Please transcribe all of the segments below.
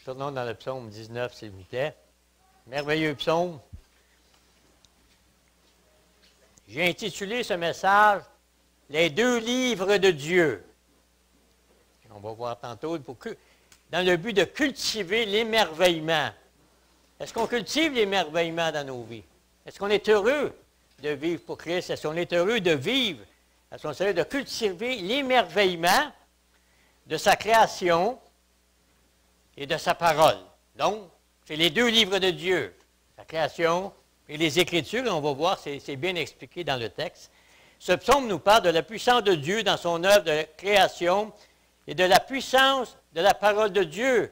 Retournons dans le psaume 19, s'il vous plaît. Merveilleux psaume. J'ai intitulé ce message « Les deux livres de Dieu ». On va voir tantôt, dans le but de cultiver l'émerveillement. Est-ce qu'on cultive l'émerveillement dans nos vies? Est-ce qu'on est heureux de vivre pour Christ? Est-ce qu'on est heureux de vivre? Est-ce qu'on est heureux de cultiver l'émerveillement de sa création et de sa parole? Donc, c'est les deux livres de Dieu, la création et les Écritures, et on va voir, c'est bien expliqué dans le texte. Ce psaume nous parle de la puissance de Dieu dans son œuvre de création et de la puissance de la parole de Dieu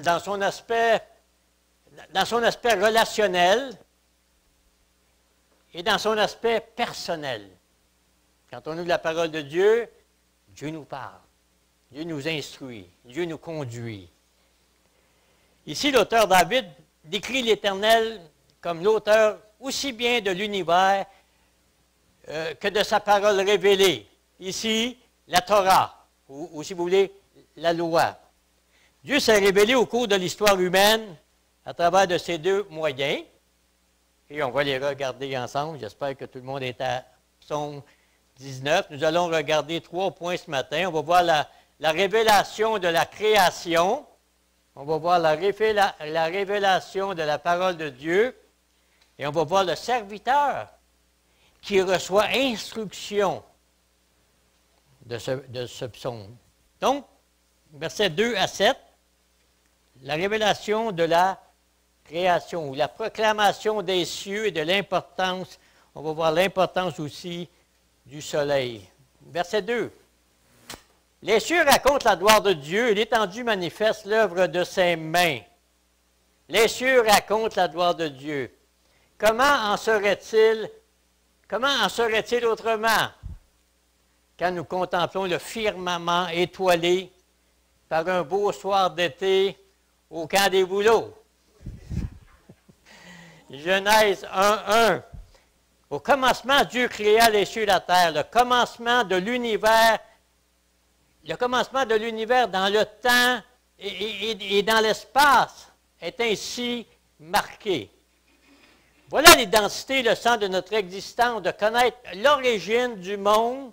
dans son aspect relationnel et dans son aspect personnel. Quand on ouvre la parole de Dieu, Dieu nous parle, Dieu nous instruit, Dieu nous conduit. Ici, l'auteur David décrit l'Éternel comme l'auteur aussi bien de l'univers que de sa parole révélée. Ici, la Torah, ou si vous voulez, la loi. Dieu s'est révélé au cours de l'histoire humaine à travers de ces deux moyens. Et on va les regarder ensemble. J'espère que tout le monde est à psaume 19. Nous allons regarder 3 points ce matin. On va voir la révélation de la création. On va voir la révélation de la parole de Dieu. Et on va voir le serviteur qui reçoit instruction de ce psaume. Donc, versets 2 à 7, la révélation de la création, ou la proclamation des cieux et de l'importance, on va voir l'importance aussi du soleil. Verset 2. Les cieux racontent la gloire de Dieu et l'étendue manifeste l'œuvre de ses mains. Les cieux racontent la gloire de Dieu. Comment en serait-il autrement quand nous contemplons le firmament étoilé par un beau soir d'été au camp des bouleaux? Genèse 1:1. Au commencement, Dieu créa les cieux et la terre. Le commencement de l'univers dans le temps et dans l'espace est ainsi marqué. Voilà l'identité, le sens de notre existence, de connaître l'origine du monde.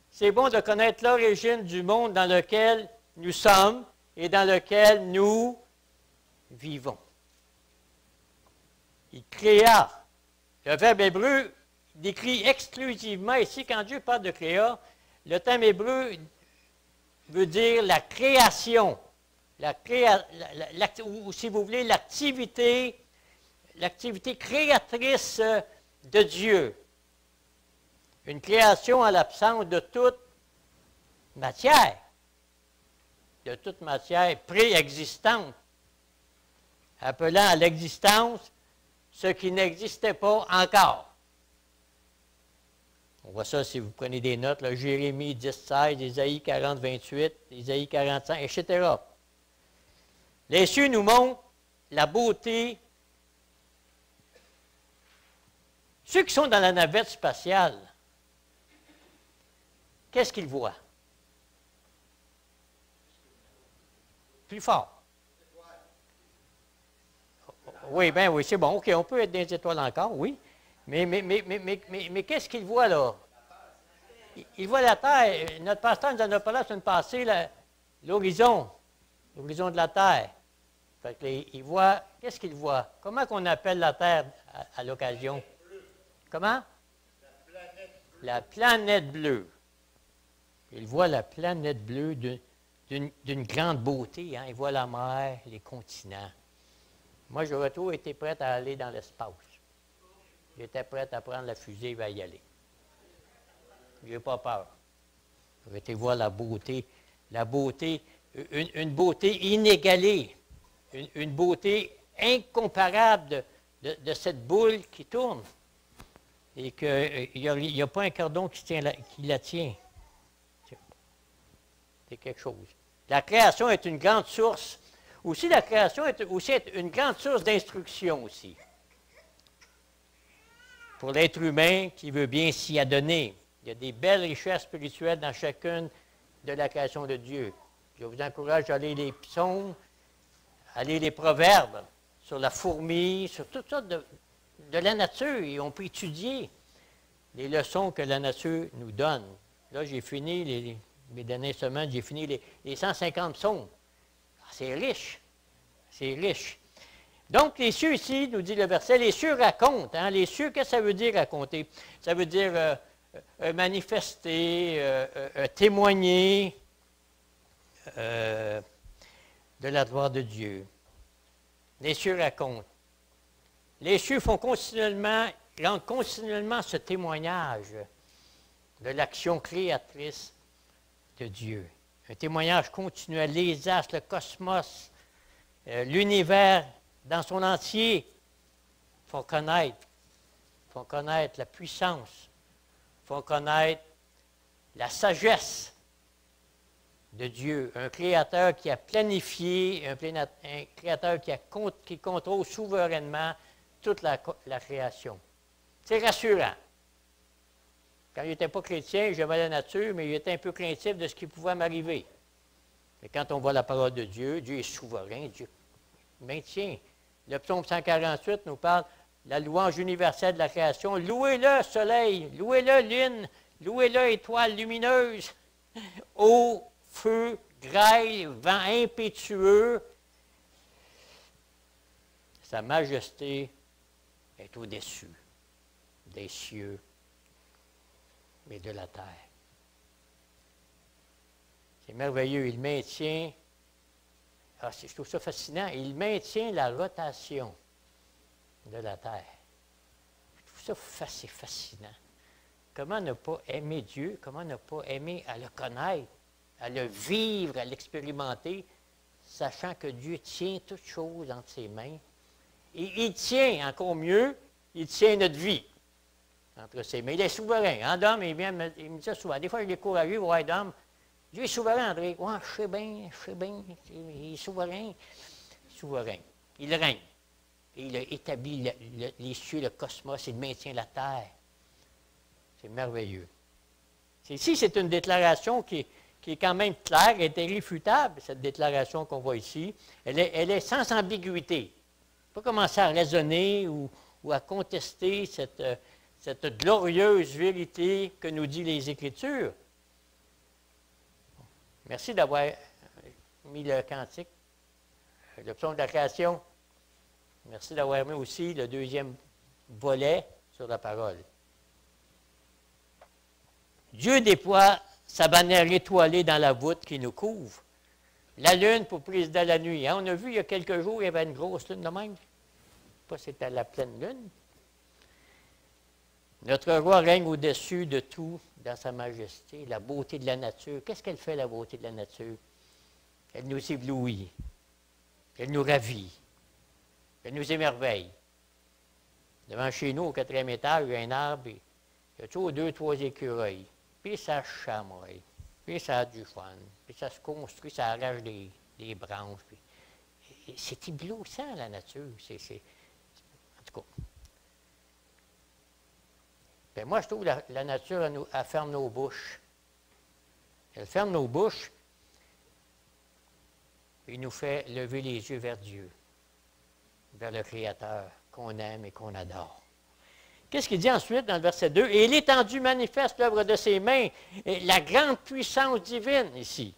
C'est bon de connaître l'origine du monde dans lequel nous sommes et dans lequel nous vivons. Il créa. Le verbe hébreu décrit exclusivement, ici, quand Dieu parle de créa, le terme hébreu veut dire la création, ou si vous voulez, l'activité créatrice de Dieu. Une création en l'absence de toute matière préexistante, appelant à l'existence ce qui n'existait pas encore. On voit ça si vous prenez des notes, là, Jérémie 10:16, Isaïe 40:28, Isaïe 45, etc. Les cieux nous montrent la beauté. Ceux qui sont dans la navette spatiale, qu'est-ce qu'ils voient? Plus fort. Oui, bien oui, c'est bon. OK, on peut être des étoiles encore, oui. Mais qu'est-ce qu'ils voient là? Ils voient la Terre. Notre pasteur nous en a parlé la semaine passée, l'horizon de la Terre. Fait que ils voient, qu'est-ce qu'ils voient? Comment qu'on appelle la Terre à l'occasion? Comment? La planète bleue. Ils voient la planète bleue d'une grande beauté. Hein? Ils voient la mer, les continents. Moi, j'aurais toujours été prêt à aller dans l'espace. J'étais prêt à prendre la fusée et à y aller. Je n'ai pas peur. J'aurais été voir la beauté, une beauté inégalée, une beauté incomparable de cette boule qui tourne. Et qu'il n'y a pas un cordon qui la tient. C'est quelque chose. La création est une grande source. Aussi, la création est aussi une grande source d'instruction aussi. Pour l'être humain qui veut bien s'y adonner. Il y a des belles richesses spirituelles dans chacune de la création de Dieu. Je vous encourage à lire les psaumes, à lire les proverbes sur la fourmi, sur toutes sortes de la nature, et on peut étudier les leçons que la nature nous donne. Là, j'ai fini, mes dernières semaines, j'ai fini les 150 psaumes. Ah, c'est riche, c'est riche. Donc, les cieux ici, nous dit le verset, les cieux racontent. Hein, les cieux, qu'est-ce que ça veut dire raconter? Ça veut dire manifester, témoigner de la gloire de Dieu. Les cieux racontent. Les cieux rendent continuellement ce témoignage de l'action créatrice de Dieu. Un témoignage continuel, les astres, le cosmos, l'univers dans son entier font connaître la puissance, font connaître la sagesse de Dieu, un créateur qui a planifié, un créateur qui contrôle souverainement toute la création. C'est rassurant. Quand il n'était pas chrétien, j'aimais la nature, mais il était un peu craintif de ce qui pouvait m'arriver. Mais quand on voit la parole de Dieu, Dieu est souverain, Dieu maintient. Le psaume 148 nous parle de la louange universelle de la création. Louez-le, soleil, louez-le, lune, louez-le, étoile lumineuse, eau, feu, grêle, vent impétueux. Sa majesté est au-dessus des cieux et de la terre. C'est merveilleux, il maintient, je trouve ça fascinant, il maintient la rotation de la terre. Je trouve ça assez fascinant. Comment ne pas aimer Dieu, comment ne pas aimer à le connaître, à le vivre, à l'expérimenter, sachant que Dieu tient toutes choses entre ses mains. Et il tient, encore mieux, il tient notre vie entre ses mains. Il est souverain. Hein, Dom, il me dit ça souvent. Des fois, il est courageux, ouais, Dom, Dieu est souverain, André. Ouais, je sais bien, il est souverain. Souverain. Il règne. Et il a établi les cieux, le cosmos, il maintient la terre. C'est merveilleux. Ici, c'est une déclaration qui est quand même claire, elle est irréfutable, cette déclaration qu'on voit ici. Elle est sans ambiguïté. Il ne faut pas commencer à raisonner ou à contester cette glorieuse vérité que nous disent les Écritures. Merci d'avoir mis le cantique, le psaume de la création. Merci d'avoir mis aussi le deuxième volet sur la parole. Dieu déploie sa bannière étoilée dans la voûte qui nous couvre. La lune pour présider la nuit. Hein? On a vu il y a quelques jours, il y avait une grosse lune de même. Pas c'était la pleine lune. Notre roi règne au-dessus de tout dans sa majesté, la beauté de la nature. Qu'est-ce qu'elle fait, la beauté de la nature? Elle nous éblouit. Elle nous ravit. Elle nous émerveille. Devant chez nous, au 4e étage, il y a un arbre, il y a toujours 2-3 écureuils. Puis ça chamoille, puis ça a du fun, puis ça se construit, ça arrache des branches. C'est éblouissant, la nature. En tout cas. Bien, moi, je trouve que la nature, elle ferme nos bouches. Elle ferme nos bouches et nous fait lever les yeux vers Dieu, vers le Créateur qu'on aime et qu'on adore. Qu'est-ce qu'il dit ensuite dans le verset 2? « Et l'étendue manifeste l'œuvre de ses mains, et la grande puissance divine, ici. »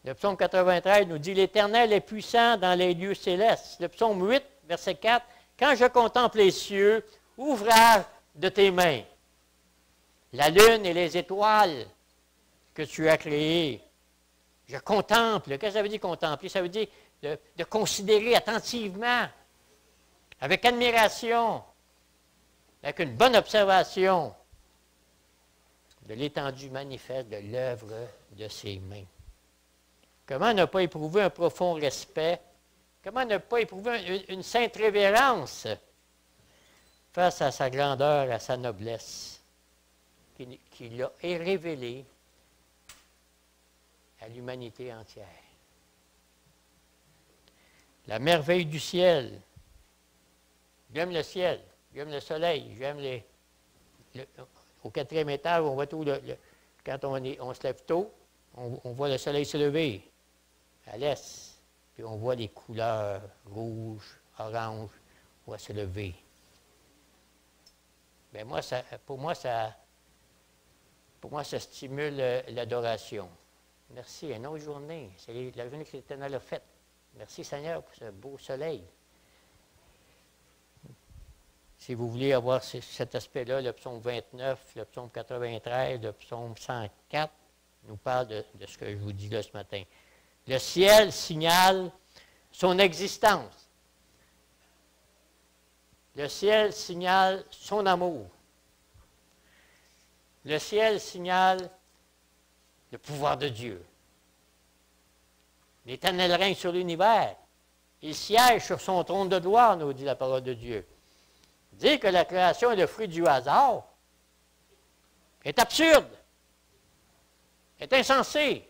Le psaume 93 nous dit « L'Éternel est puissant dans les lieux célestes. » Le psaume 8, verset 4, « Quand je contemple les cieux, ouvrage de tes mains, la lune et les étoiles que tu as créées. Je contemple. » Qu'est-ce que ça veut dire contempler? Ça veut dire de considérer attentivement, avec admiration, avec une bonne observation de l'étendue manifeste de l'œuvre de ses mains. Comment ne pas éprouver un profond respect? Comment ne pas éprouver une sainte révérence face à sa grandeur, à sa noblesse, qui l'a révélée à l'humanité entière? La merveille du ciel. J'aime le ciel. J'aime le soleil, j'aime au 4e étage, on voit tout quand on se lève tôt, on voit le soleil se lever à l'est. puis on voit les couleurs rouge, orange, on va se lever. Bien, pour moi, ça stimule l'adoration. Merci, une autre journée. C'est la journée que l'Éternel a faite. Merci Seigneur pour ce beau soleil. Si vous voulez avoir cet aspect-là, le psaume 29, le psaume 93, le psaume 104 nous parle de ce que je vous dis là ce matin. Le ciel signale son existence. Le ciel signale son amour. Le ciel signale le pouvoir de Dieu. L'Éternel règne sur l'univers. Il siège sur son trône de gloire, nous dit la parole de Dieu. Dire que la création est le fruit du hasard est absurde, est insensé.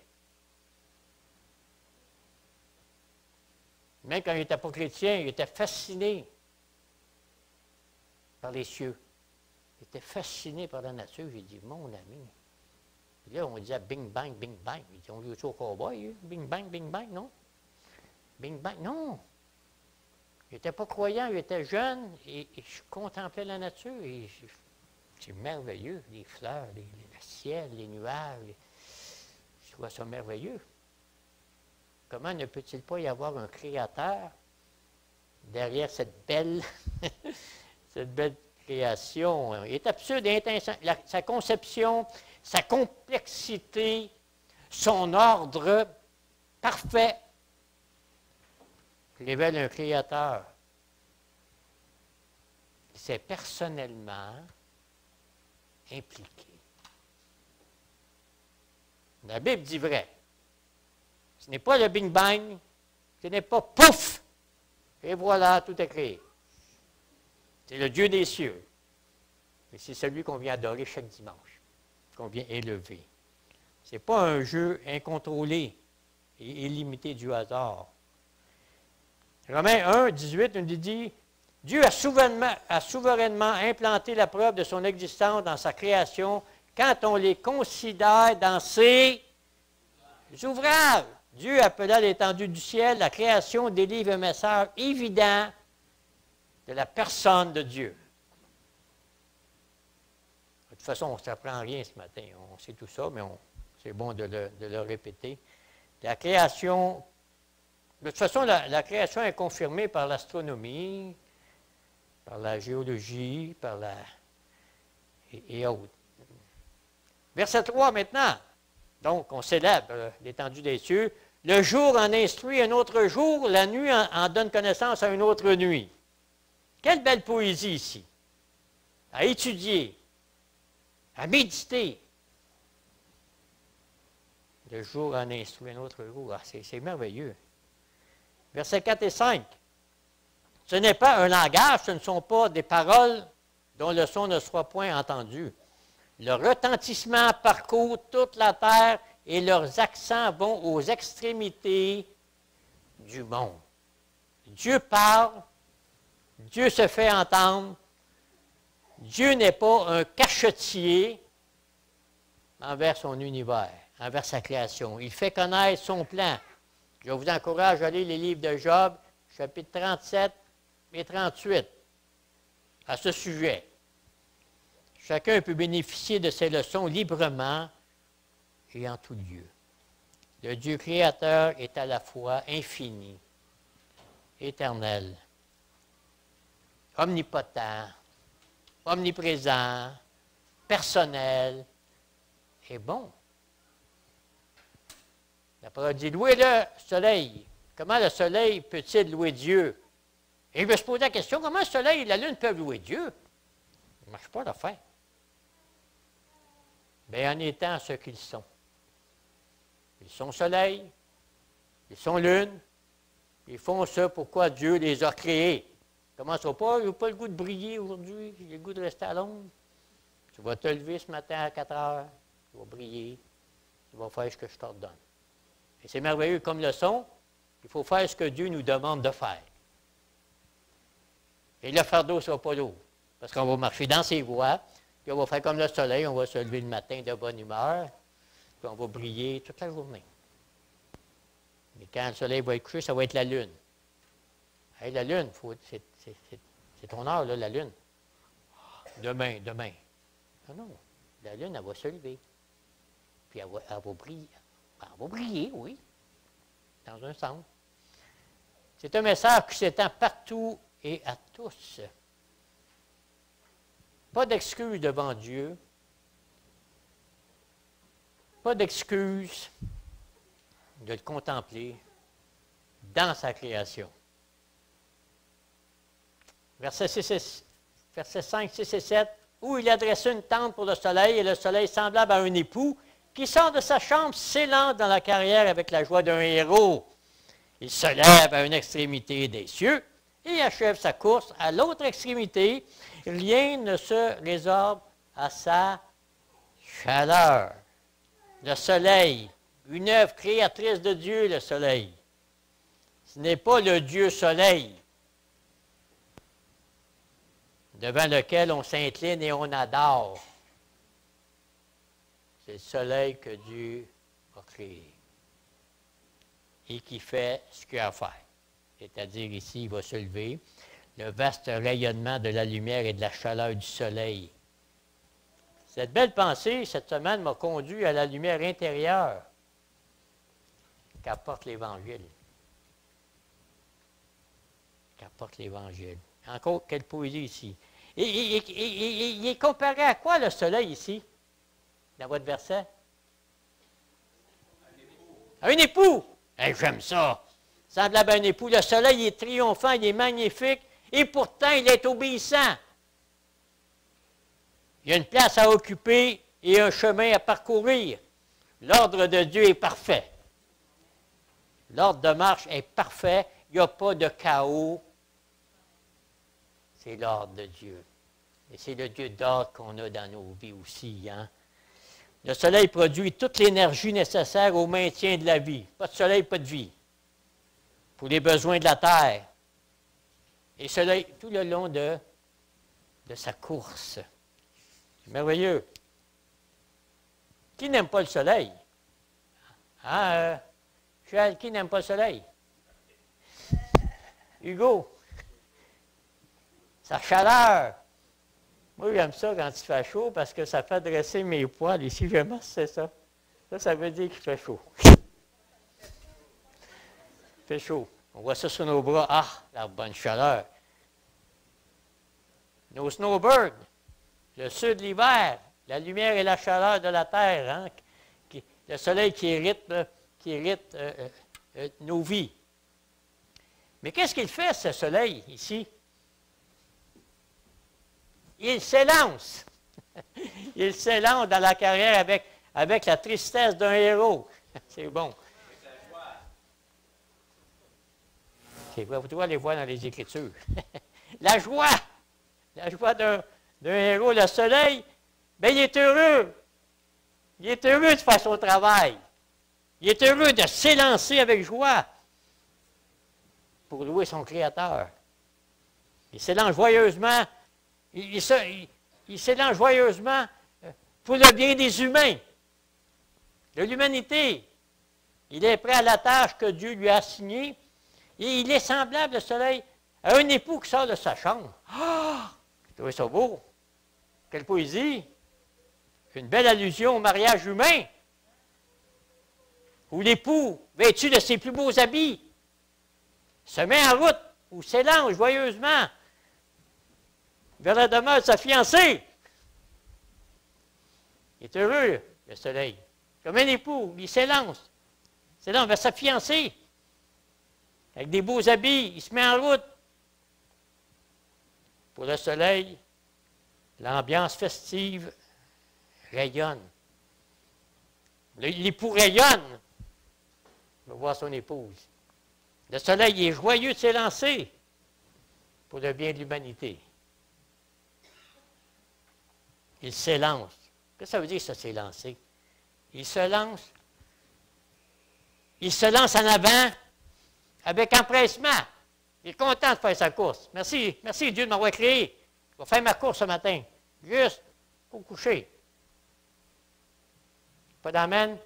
Même quand il n'était pas chrétien, il était fasciné par les cieux. Il était fasciné par la nature. J'ai dit, mon ami. Puis là, on disait bing bang, bing bang. Il dit, on joue au cowboy, bing bang, non? Bing bang, non. Il n'était pas croyant, il était jeune, et je contemplais la nature, et c'est merveilleux, les fleurs, le ciel, les nuages. Je vois ça merveilleux. Comment ne peut-il pas y avoir un créateur derrière cette belle création? Il est absurde et intense. Sa conception, sa complexité, son ordre parfait révèle un créateur qui s'est personnellement impliqué. La Bible dit vrai. Ce n'est pas le Bing Bang, ce n'est pas pouf, et voilà, tout est créé. C'est le Dieu des cieux. Et c'est celui qu'on vient adorer chaque dimanche, qu'on vient élever. Ce n'est pas un jeu incontrôlé et illimité du hasard. Romains 1, 18 nous dit, Dieu a souverainement implanté la preuve de son existence dans sa création quand on les considère dans ses ouvrages. Dieu appela l'étendue du ciel, la création délivre un message évident de la personne de Dieu. De toute façon, on ne s'apprend rien ce matin. On sait tout ça, mais c'est bon de le répéter. La création, de toute façon, la création est confirmée par l'astronomie, par la géologie, et autres. Verset 3 maintenant. Donc, on célèbre l'étendue des cieux. Le jour en instruit un autre jour, la nuit en donne connaissance à une autre nuit. Quelle belle poésie ici. À étudier, à méditer. Le jour en instruit un autre jour. Ah, c'est merveilleux. Versets 4 et 5. Ce n'est pas un langage, ce ne sont pas des paroles dont le son ne soit point entendu. Le retentissement parcourt toute la terre et leurs accents vont aux extrémités du monde. Dieu parle, Dieu se fait entendre. Dieu n'est pas un cachetier envers son univers, envers sa création. Il fait connaître son plan. Je vous encourage à lire les livres de Job, chapitre 37 et 38, à ce sujet. Chacun peut bénéficier de ces leçons librement et en tout lieu. Le Dieu créateur est à la fois infini, éternel, omnipotent, omniprésent, personnel et bon. La parole dit, louez le soleil. Comment le soleil peut-il louer Dieu? Et je me suis posé la question, comment le soleil et la lune peuvent louer Dieu? Ça ne marche pas l'affaire. Bien, en étant ce qu'ils sont. Ils sont soleil, ils sont lune, ils font ce pourquoi Dieu les a créés. Comment ça pas? Ils n'ont pas le goût de briller aujourd'hui, ils ont le goût de rester à l'ombre. Tu vas te lever ce matin à 4 heures, tu vas briller, tu vas faire ce que je t'ordonne. Et c'est merveilleux comme leçon, il faut faire ce que Dieu nous demande de faire. Et le fardeau ne sera pas lourd, parce qu'on va marcher dans ses voies, puis on va faire comme le soleil, on va se lever le matin de bonne humeur, puis on va briller toute la journée. Mais quand le soleil va être couché, ça va être la lune. Hey, la lune, c'est ton heure, là, la lune. Demain. Non, non. La lune, elle va se lever. Puis elle va briller. Elle va briller, oui. Dans un sens. C'est un message qui s'étend partout et à tous. Pas d'excuse devant Dieu. Pas d'excuse de le contempler dans sa création. Versets 5, 6 et 7, où il adressait une tente pour le soleil, et le soleil semblable à un époux, qui sort de sa chambre, s'élance dans la carrière avec la joie d'un héros. Il se lève à une extrémité des cieux et achève sa course à l'autre extrémité. Rien ne se résorbe à sa chaleur. Le soleil, une œuvre créatrice de Dieu, le soleil. Ce n'est pas le Dieu soleil devant lequel on s'incline et on adore. C'est le soleil que Dieu a créé et qui fait ce qu'il a à faire. C'est-à-dire ici, il va se lever, le vaste rayonnement de la lumière et de la chaleur du soleil. Cette belle pensée, cette semaine, m'a conduit à la lumière intérieure qu'apporte l'Évangile. Qu'apporte l'Évangile. Encore, quelle poésie ici. Et il est comparé à quoi le soleil ici, dans votre verset? À un époux. Hey, j'aime ça. Semblable à un époux. Le soleil est triomphant, il est magnifique, et pourtant il est obéissant. Il y a une place à occuper et un chemin à parcourir. L'ordre de Dieu est parfait. L'ordre de marche est parfait. Il n'y a pas de chaos. C'est l'ordre de Dieu. Et c'est le Dieu d'ordre qu'on a dans nos vies aussi. Hein? Le soleil produit toute l'énergie nécessaire au maintien de la vie. Pas de soleil, pas de vie. Pour les besoins de la terre. Et le soleil, tout le long de sa course. C'est merveilleux. Qui n'aime pas le soleil? Hein, Charles, qui n'aime pas le soleil? Hugo? Sa chaleur. Moi, j'aime ça quand il fait chaud parce que ça fait dresser mes poils. Ici, vraiment, c'est ça. Ça veut dire qu'il fait chaud. Il fait chaud. On voit ça sur nos bras. Ah, la bonne chaleur. Nos snowbirds, le sud, l'hiver, la lumière et la chaleur de la terre, hein, le soleil qui irrite nos vies. Mais qu'est-ce qu'il fait, ce soleil, ici? Il s'élance. Il s'élance dans la carrière avec la tristesse d'un héros. C'est bon. Okay, vous devez les voir dans les Écritures. La joie d'un héros. Le soleil, bien, il est heureux. Il est heureux de faire son travail. Il est heureux de s'élancer avec joie pour louer son Créateur. Il s'élance joyeusement. Il s'élance joyeusement pour le bien des humains, de l'humanité. Il est prêt à la tâche que Dieu lui a assignée. Et il est semblable, le soleil, à un époux qui sort de sa chambre. Ah! Vous trouvez ça beau? Quelle poésie! Une belle allusion au mariage humain, où l'époux, vêtu de ses plus beaux habits, se met en route ou s'élance joyeusement vers la demeure de sa fiancée. Il est heureux, le soleil. Comme un époux, il s'élance vers sa fiancée. Avec des beaux habits, il se met en route. Pour le soleil, l'ambiance festive rayonne. L'époux rayonne. Il va voir son épouse. Le soleil est joyeux de s'élancer pour le bien de l'humanité. Il s'élance. Qu'est-ce que ça veut dire, ça, s'élancer? Il se lance en avant avec empressement. Il est content de faire sa course. Merci Dieu de m'avoir créé. Je vais faire ma course ce matin. Juste pour coucher. Pas d'amen?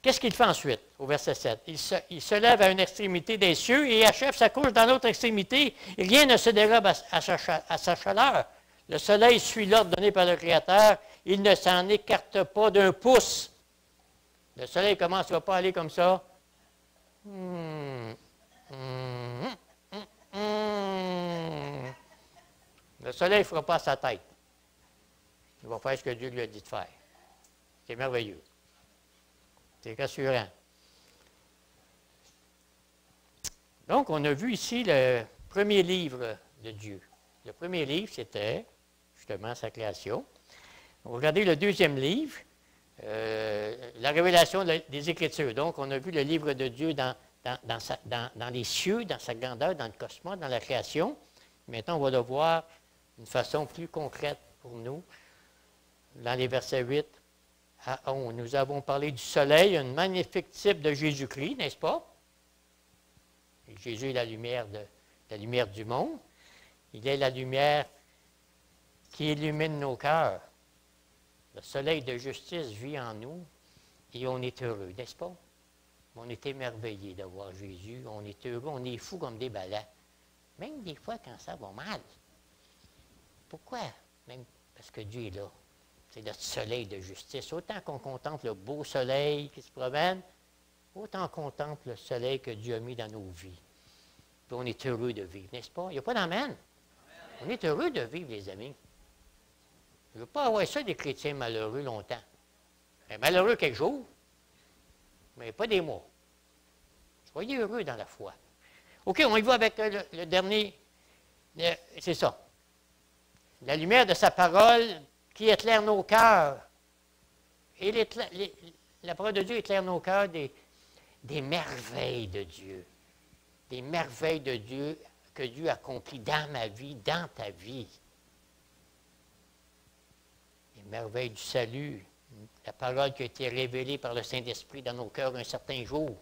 Qu'est-ce qu'il fait ensuite, au verset 7? Il se lève à une extrémité des cieux et achève sa couche dans l'autre extrémité. Et rien ne se dérobe à sa chaleur. Le soleil suit l'ordre donné par le Créateur. Il ne s'en écarte pas d'un pouce. Le soleil ne commencera pas à aller comme ça. Le soleil ne fera pas sa tête. Il va faire ce que Dieu lui a dit de faire. C'est merveilleux. C'est rassurant. Donc, on a vu ici le premier livre de Dieu. Le premier livre, c'était justement sa création. Regardez le deuxième livre, la révélation des Écritures. Donc, on a vu le livre de Dieu dans les cieux, dans sa grandeur, dans le cosmos, dans la création. Maintenant, on va le voir d'une façon plus concrète pour nous, dans les versets 8 à 11. Nous avons parlé du soleil, un magnifique type de Jésus-Christ, n'est-ce pas? Et Jésus est la lumière du monde. Il est la lumière qui illumine nos cœurs. Le soleil de justice vit en nous et on est heureux, n'est-ce pas? On est émerveillé de voir Jésus. On est heureux, on est fou comme des balais. Même des fois quand ça va mal. Pourquoi? Même parce que Dieu est là. C'est notre soleil de justice. Autant qu'on contemple le beau soleil qui se promène, autant qu'on contemple le soleil que Dieu a mis dans nos vies. Puis on est heureux de vivre, n'est-ce pas? Il n'y a pas d'amène. On est heureux de vivre, les amis. Je ne veux pas avoir ça des chrétiens malheureux longtemps. Malheureux quelques jours, mais pas des mois. Soyez heureux dans la foi. OK, on y va avec le dernier. C'est ça. La lumière de sa parole qui éclaire nos cœurs. Et la parole de Dieu éclaire nos cœurs des merveilles de Dieu. Des merveilles de Dieu que Dieu accomplit dans ma vie, dans ta vie. Les merveilles du salut. La parole qui a été révélée par le Saint-Esprit dans nos cœurs un certain jour.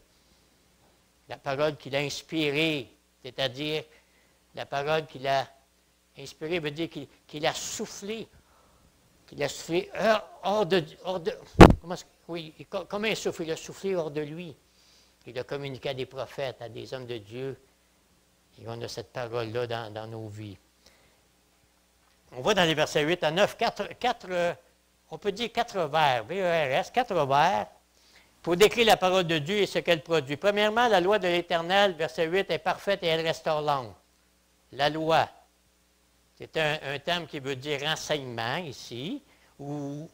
La parole qu'il a inspirée, c'est-à-dire la parole qu'il a inspirée veut dire qu'il a soufflé. Qu'il a soufflé hors de comment il souffle? Il a soufflé hors de lui. Il a communiqué à des prophètes, à des hommes de Dieu. Et on a cette parole-là dans nos vies. On voit dans les versets 8 à 9, on peut dire 4 vers, V-E-R-S, 4 vers, pour décrire la parole de Dieu et ce qu'elle produit. Premièrement, la loi de l'Éternel, verset 8, est parfaite et elle restaure l'âme. La loi, c'est un terme qui veut dire enseignement ici, ou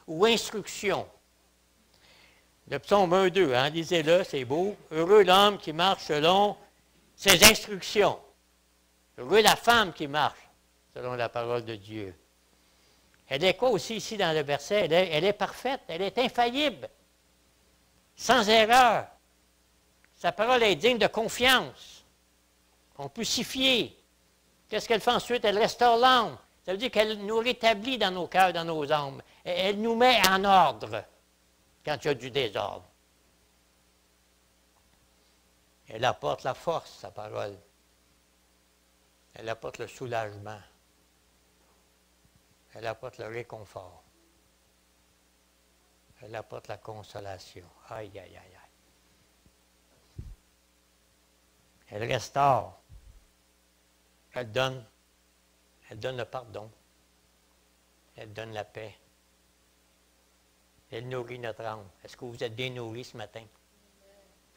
instruction. Le psaume 1-2, hein, lisez-le, c'est beau. Heureux l'homme qui marche selon ses instructions. Heureux la femme qui marche selon la parole de Dieu. Elle est quoi aussi ici dans le verset? Elle est parfaite, elle est infaillible, sans erreur. Sa parole est digne de confiance. On peut s'y fier. Qu'est-ce qu'elle fait ensuite? Elle restaure l'âme. Ça veut dire qu'elle nous rétablit dans nos cœurs, dans nos âmes. Elle nous met en ordre quand il y a du désordre. Elle apporte la force, sa parole. Elle apporte le soulagement. Elle apporte le réconfort. Elle apporte la consolation. Aïe, aïe, aïe, aïe. Elle restaure. Elle donne le pardon. Elle donne la paix. Elle nourrit notre âme. Est-ce que vous êtes bien nourris ce matin?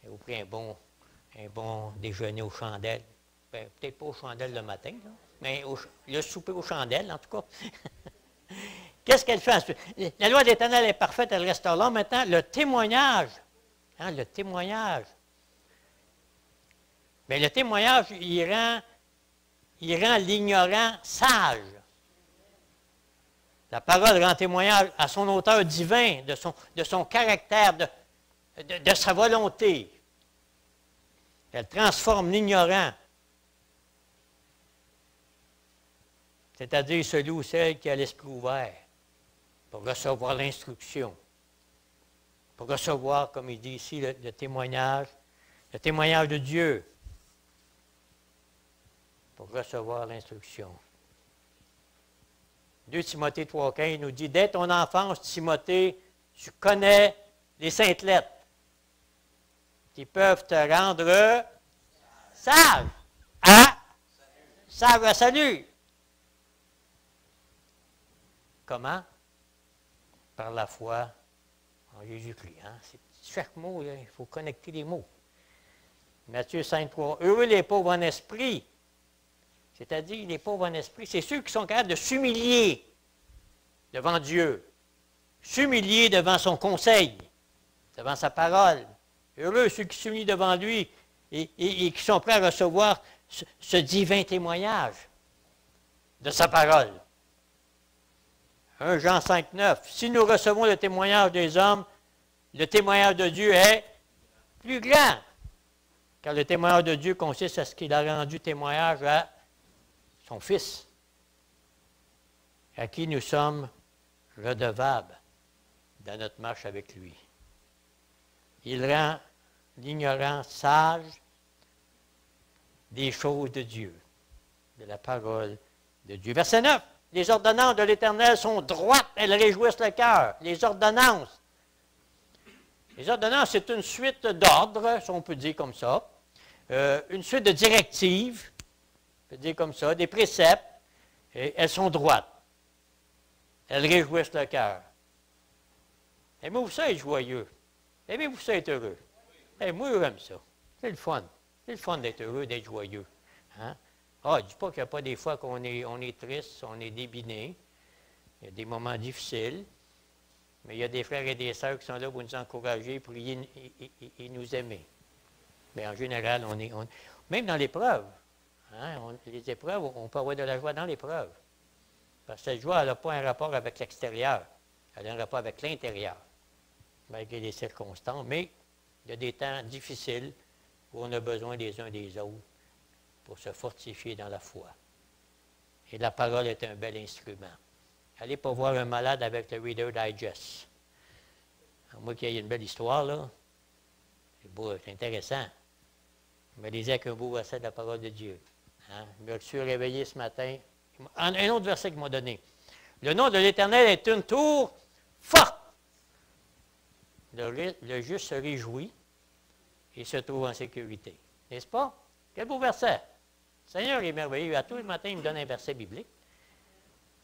Et vous prenez un bon déjeuner aux chandelles. Ben, peut-être pas aux chandelles le matin, là, mais le souper aux chandelles, en tout cas. Qu'est-ce qu'elle fait ensuite? La loi de l'Éternel est parfaite, elle restaure l'homme. Maintenant, le témoignage. Hein, le témoignage. Mais le témoignage, il rend l'ignorant sage. La parole rend témoignage à son auteur divin, de son caractère, de sa volonté. Elle transforme l'ignorant, c'est-à-dire celui ou celle qui a l'esprit ouvert, pour recevoir l'instruction, pour recevoir, comme il dit ici, le témoignage de Dieu, pour recevoir l'instruction. 2 Timothée 3,15 nous dit, dès ton enfance, Timothée, tu connais les saintes lettres, qui peuvent te rendre sage à salut. Comment? Par la foi en Jésus-Christ. Hein? Chaque mot, là, il faut connecter les mots. Matthieu 5, 3. Heureux les pauvres en esprit. C'est-à-dire, les pauvres en esprit, c'est ceux qui sont capables de s'humilier devant Dieu, s'humilier devant son conseil, devant sa parole. Heureux ceux qui s'humilient devant lui et qui sont prêts à recevoir ce divin témoignage de sa parole. 1 Jean 5, 9. Si nous recevons le témoignage des hommes, le témoignage de Dieu est plus grand. Car le témoignage de Dieu consiste à ce qu'il a rendu témoignage à son Fils, à qui nous sommes redevables dans notre marche avec lui. Il rend l'ignorant sage des choses de Dieu, de la parole de Dieu. Verset 9. Les ordonnances de l'Éternel sont droites, elles réjouissent le cœur. Les ordonnances. Les ordonnances, c'est une suite d'ordres, si on peut dire comme ça. Une suite de directives, on peut dire comme ça, des préceptes, et elles sont droites. Elles réjouissent le cœur. Aimez-vous ça être joyeux? Aimez-vous ça être heureux? Et moi, j'aime ça. C'est le fun. C'est le fun d'être heureux, d'être joyeux. Hein? Ah, je ne dis pas qu'il n'y a pas des fois qu'on est triste, on est débiné. Il y a des moments difficiles. Mais il y a des frères et des sœurs qui sont là pour nous encourager, prier et nous aimer. Mais en général, même dans l'épreuve, hein, les épreuves, on peut avoir de la joie dans l'épreuve. Parce que cette joie, elle n'a pas un rapport avec l'extérieur. Elle a un rapport avec l'intérieur, malgré les circonstances. Mais il y a des temps difficiles où on a besoin des uns des autres pour se fortifier dans la foi. Et la parole est un bel instrument. Allez pas voir un malade avec le Reader Digest. Alors, moi, qu'il y ait une belle histoire, là, c'est beau, c'est intéressant. Je me disais qu'un beau verset de la parole de Dieu. Hein? Je me suis réveillé ce matin. Un autre verset qu'il m'a donné. Le nom de l'Éternel est une tour forte. Le juste se réjouit et se trouve en sécurité. N'est-ce pas? Quel beau verset. Le Seigneur est merveilleux. À tous les matins, il me donne un verset biblique.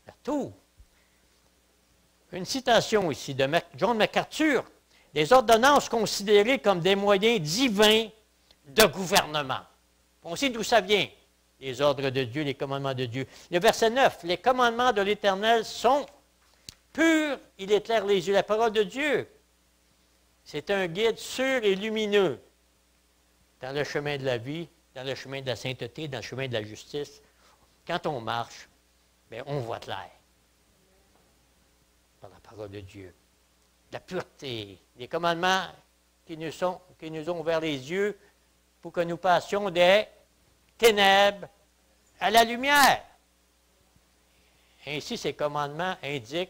À tout. Une citation ici de John MacArthur. Les ordonnances considérées comme des moyens divins de gouvernement. On sait d'où ça vient, les ordres de Dieu, les commandements de Dieu. Le verset 9, les commandements de l'Éternel sont purs, il éclaire les yeux. La parole de Dieu, c'est un guide sûr et lumineux dans le chemin de la vie, dans le chemin de la sainteté, dans le chemin de la justice. Quand on marche, bien, on voit clair par la parole de Dieu. La pureté, les commandements qui nous ont ouvert les yeux pour que nous passions des ténèbres à la lumière. Ainsi, ces commandements indiquent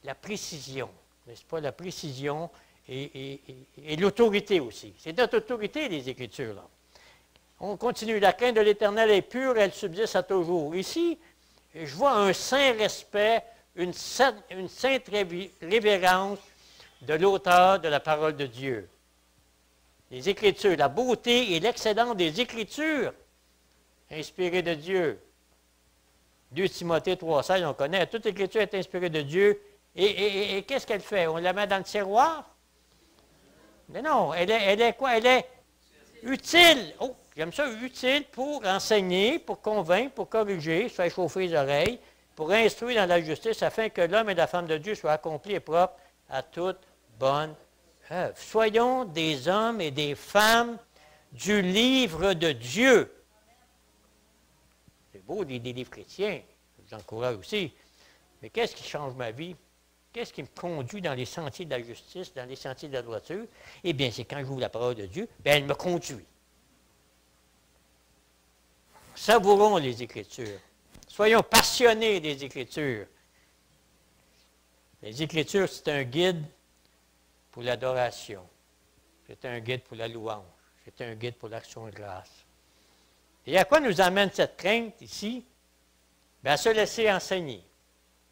la précision, n'est-ce pas? La précision et l'autorité aussi. C'est notre autorité, les Écritures, là. On continue. La crainte de l'Éternel est pure, elle subsiste à toujours. Ici, je vois un saint respect, une sainte révérence de l'auteur de la parole de Dieu. Les Écritures, la beauté et l'excellence des Écritures inspirées de Dieu. 2 Timothée 3,16, on connaît, toute Écriture est inspirée de Dieu. Et qu'est-ce qu'elle fait? On la met dans le tiroir? Mais non, elle est quoi? Elle est utile. Oh, j'aime ça, utile pour enseigner, pour convaincre, pour corriger, se faire chauffer les oreilles, pour instruire dans la justice, afin que l'homme et la femme de Dieu soient accomplis et propres à toute bonne œuvre. Soyons des hommes et des femmes du livre de Dieu. C'est beau des livres chrétiens, je vous encourage aussi. Mais qu'est-ce qui change ma vie? Qu'est-ce qui me conduit dans les sentiers de la justice, dans les sentiers de la droiture? Eh bien, c'est quand j'ouvre la parole de Dieu, bien, elle me conduit. Savourons les Écritures. Soyons passionnés des Écritures. Les Écritures, c'est un guide pour l'adoration. C'est un guide pour la louange. C'est un guide pour l'action de grâce. Et à quoi nous amène cette crainte ici? Bien, à se laisser enseigner.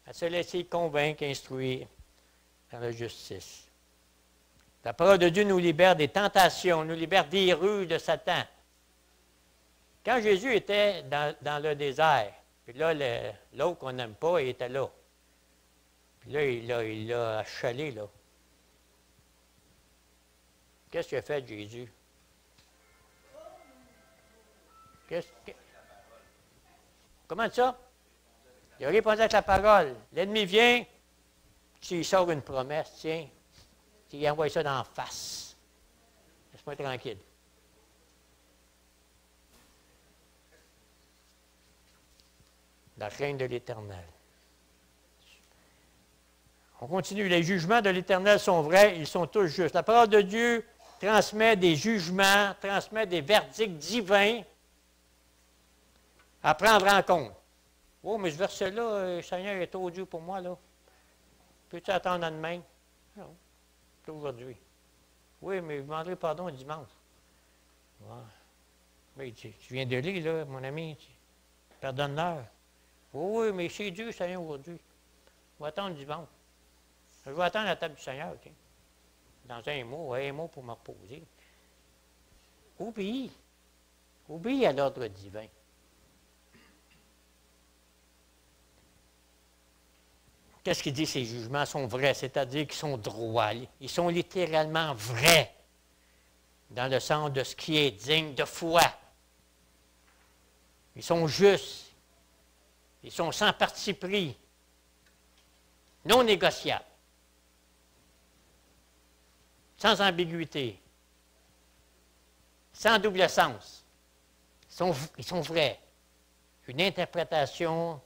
à se laisser convaincre, instruire dans la justice. La parole de Dieu nous libère des tentations, nous libère des rues de Satan. Quand Jésus était dans le désert, puis là, l'autre qu'on n'aime pas, il était là. Puis là, il l'a achalé, là. Qu'est-ce qu'il a fait, Jésus? Comment ça? Il a répondu avec la parole. L'ennemi vient, il sort une promesse, tiens. Il envoie ça dans la face. Laisse-moi tranquille. La crainte de l'Éternel. On continue. Les jugements de l'Éternel sont vrais, ils sont tous justes. La parole de Dieu transmet des jugements, transmet des verdicts divins à prendre en compte. Oh, mais ce verset-là, le Seigneur est trop dur pour moi, là. Peux-tu attendre à demain? Non. C'est aujourd'hui. Oui, mais je demanderai pardon dimanche. Ouais. Mais tu viens de lire, là, mon ami. Pardonne-leur. Oui, mais c'est Dieu, Seigneur, aujourd'hui. Je vais attendre dimanche. Je vais attendre la table du Seigneur, OK? Dans un mot pour me reposer. Obéis. Obéis à l'ordre divin. Qu'est-ce qu'il dit, ces jugements sont vrais, c'est-à-dire qu'ils sont droits. Ils sont littéralement vrais, dans le sens de ce qui est digne de foi. Ils sont justes. Ils sont sans parti pris, non négociables, sans ambiguïté, sans double sens. Ils sont vrais. Une interprétation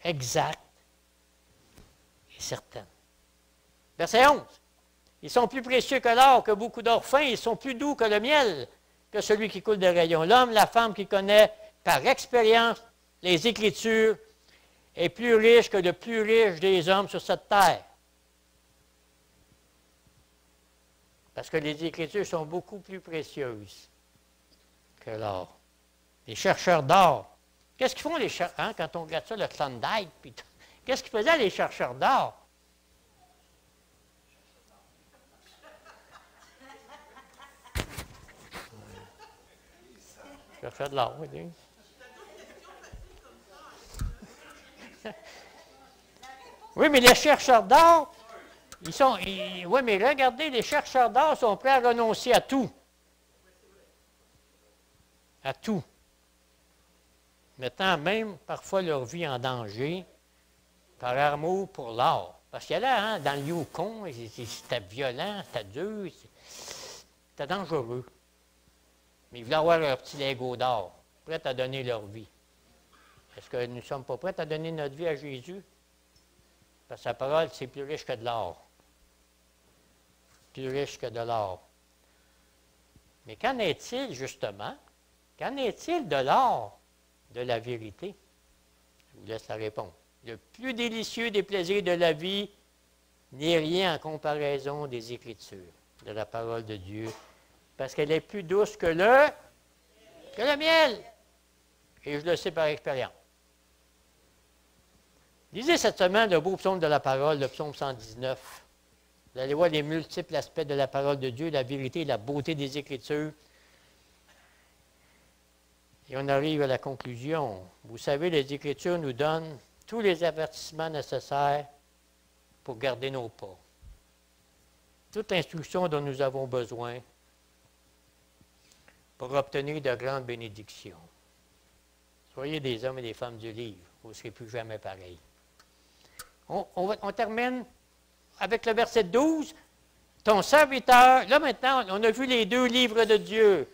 exacte et certaine. Verset 11. Ils sont plus précieux que l'or, que beaucoup d'or fin, ils sont plus doux que le miel, que celui qui coule des rayons. L'homme, la femme qui connaît par expérience les Écritures est plus riche que le plus riche des hommes sur cette terre. Parce que les Écritures sont beaucoup plus précieuses que l'or. Les chercheurs d'or. Qu'est-ce qu'ils font les chercheurs, quand on regarde ça, le Klondike, qu'est-ce qu'ils faisaient les chercheurs d'or? Chercheurs de l'or, oui. Oui, mais les chercheurs d'or, oui, mais regardez, les chercheurs d'or sont prêts à renoncer à tout. À tout. Mettant même parfois leur vie en danger par amour pour l'or. Parce qu'il y a là, dans le Yukon, c'était violent, c'était dur, c'était dangereux. Mais ils voulaient avoir leur petit Lego d'or, prêts à donner leur vie. Est-ce que nous ne sommes pas prêts à donner notre vie à Jésus? Parce que sa parole, c'est plus riche que de l'or. Plus riche que de l'or. Mais qu'en est-il, justement? Qu'en est-il de l'or de la vérité? Je vous laisse la réponse. Le plus délicieux des plaisirs de la vie n'est rien en comparaison des Écritures, de la parole de Dieu, parce qu'elle est plus douce que le miel. Et je le sais par expérience. Lisez cette semaine le beau psaume de la parole, le psaume 119. Vous allez voir les multiples aspects de la parole de Dieu, la vérité et la beauté des Écritures. Et on arrive à la conclusion. Vous savez, les Écritures nous donnent tous les avertissements nécessaires pour garder nos pas. Toute l'instruction dont nous avons besoin pour obtenir de grandes bénédictions. Soyez des hommes et des femmes du livre, vous ne serez plus jamais pareil. On termine avec le verset 12. Ton serviteur, là maintenant, on a vu les deux livres de Dieu.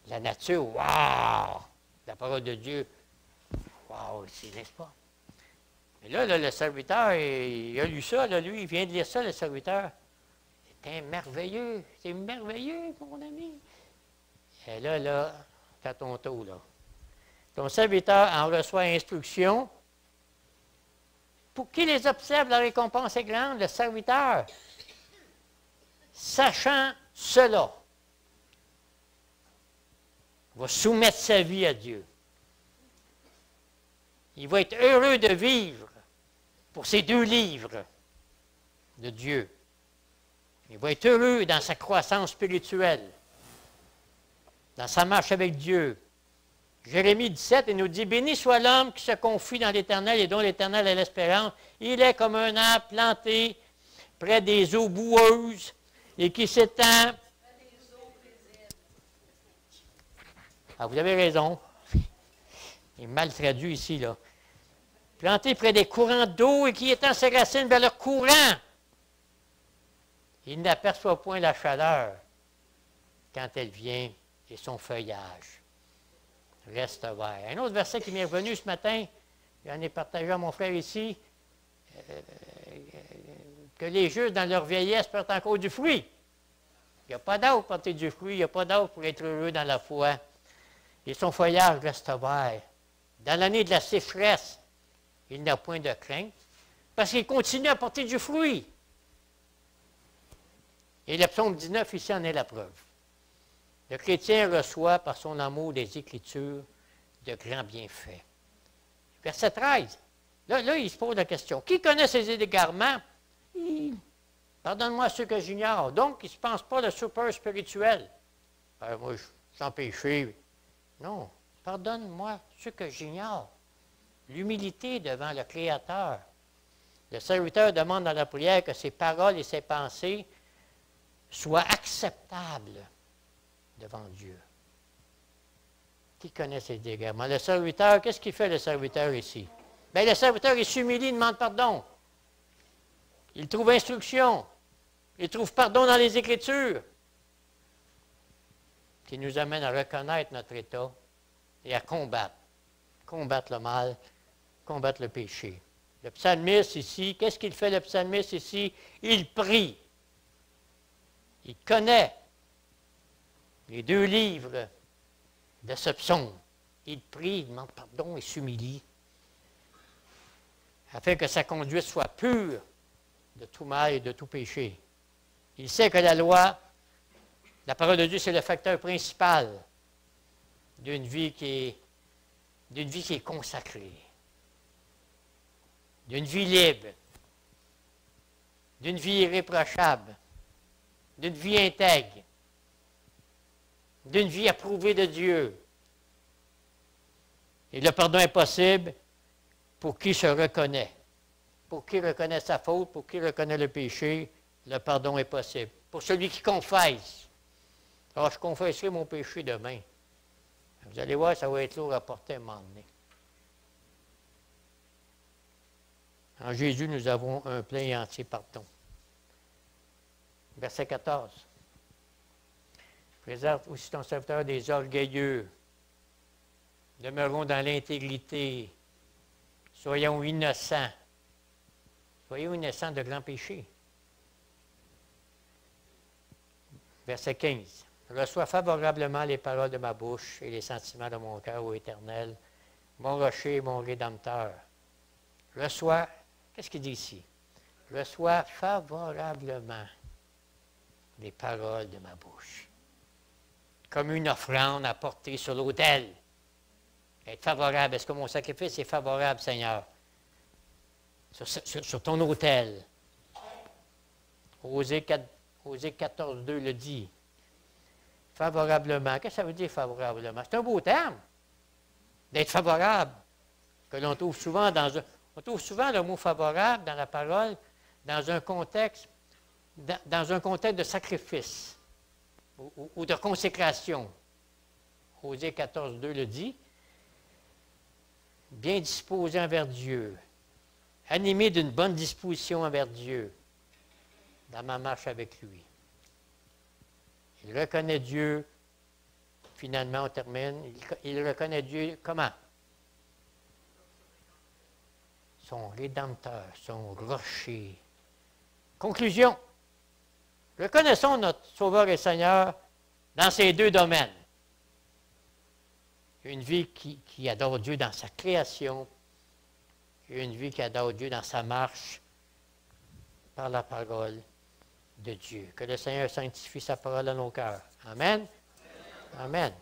La nature, waouh! La parole de Dieu, waouh, n'est-ce pas? Mais là, le serviteur, il a lu ça, là, lui, il vient de lire ça, le serviteur. C'est merveilleux, mon ami. Et là, t'as ton tour, là. Ton serviteur en reçoit instruction. Pour qui les observe, la récompense est grande, le serviteur. Sachant cela, va soumettre sa vie à Dieu. Il va être heureux de vivre pour ces 2 livres de Dieu. Il va être heureux dans sa croissance spirituelle, dans sa marche avec Dieu. Jérémie 17, il nous dit, « Béni soit l'homme qui se confie dans l'Éternel et dont l'Éternel est l'espérance. Il est comme un arbre planté près des eaux boueuses et qui s'étend. » Ah, vous avez raison. Il est mal traduit ici, là. Planté près des courants d'eau et qui étend ses racines vers leur courant. Il n'aperçoit point la chaleur quand elle vient et son feuillage reste vert. Un autre verset qui m'est revenu ce matin, j'en ai partagé à mon frère ici, que les justes dans leur vieillesse portent encore du fruit. Il n'y a pas d'âge pour porter du fruit, il n'y a pas d'âge pour être heureux dans la foi. Et son feuillage reste vert. Dans l'année de la sécheresse, il n'a point de crainte, parce qu'il continue à porter du fruit. Et le psaume 19, ici, en est la preuve. Le chrétien reçoit, par son amour des Écritures, de grands bienfaits. Verset 13. Là, il se pose la question. Qui connaît ses égarements? Pardonne-moi ceux que j'ignore. Donc, il ne se pense pas le super spirituel. Moi, je suis sans péché. Non. Pardonne-moi ceux que j'ignore. L'humilité devant le Créateur. Le serviteur demande dans la prière que ses paroles et ses pensées soient acceptables devant Dieu. Qui connaît ses égarements? Le serviteur, qu'est-ce qu'il fait le serviteur ici? Bien, le serviteur, il s'humilie, il demande pardon. Il trouve instruction. Il trouve pardon dans les Écritures. Qui nous amène à reconnaître notre état et à combattre. Combattre le mal, combattre le péché. Le psalmiste ici, qu'est-ce qu'il fait le psalmiste ici? Il prie. Il connaît les 2 livres de ce psaume. Il prie, il demande pardon et s'humilie, afin que sa conduite soit pure de tout mal et de tout péché. Il sait que la loi, la parole de Dieu, c'est le facteur principal d'une vie qui est consacrée, d'une vie libre, d'une vie irréprochable, d'une vie intègre, d'une vie approuvée de Dieu. Et le pardon est possible pour qui se reconnaît. Pour qui reconnaît sa faute, pour qui reconnaît le péché, le pardon est possible. Pour celui qui confesse. Alors, je confesserai mon péché demain. Vous allez voir, ça va être lourd à porter à un moment donné. En Jésus, nous avons un plein et entier pardon. Verset 14. Préserve aussi ton serviteur des orgueilleux. Demeurons dans l'intégrité. Soyons innocents. Soyons innocents de grands péchés. Verset 15. Reçois favorablement les paroles de ma bouche et les sentiments de mon cœur, ô Éternel, mon rocher et mon rédempteur. Reçois, qu'est-ce qu'il dit ici? Reçois favorablement les paroles de ma bouche. Comme une offrande à porter sur l'autel. Être favorable. Est-ce que mon sacrifice est favorable, Seigneur? Sur ton autel. Osée 14, 2 le dit. Favorablement. Qu'est-ce que ça veut dire favorablement? C'est un beau terme. D'être favorable. Que l'on trouve souvent on trouve souvent le mot favorable dans la parole dans un contexte de sacrifice ou de consécration. Osée 14, 2 le dit. Bien disposé envers Dieu. Animé d'une bonne disposition envers Dieu dans ma marche avec lui. Il reconnaît Dieu, finalement on termine, il reconnaît Dieu comment? Son Rédempteur, son rocher. Conclusion. Reconnaissons notre Sauveur et Seigneur dans ces 2 domaines. Une vie qui adore Dieu dans sa création et une vie qui adore Dieu dans sa marche par la parole de Dieu. Que le Seigneur sanctifie sa parole dans nos cœurs. Amen. Amen. Amen.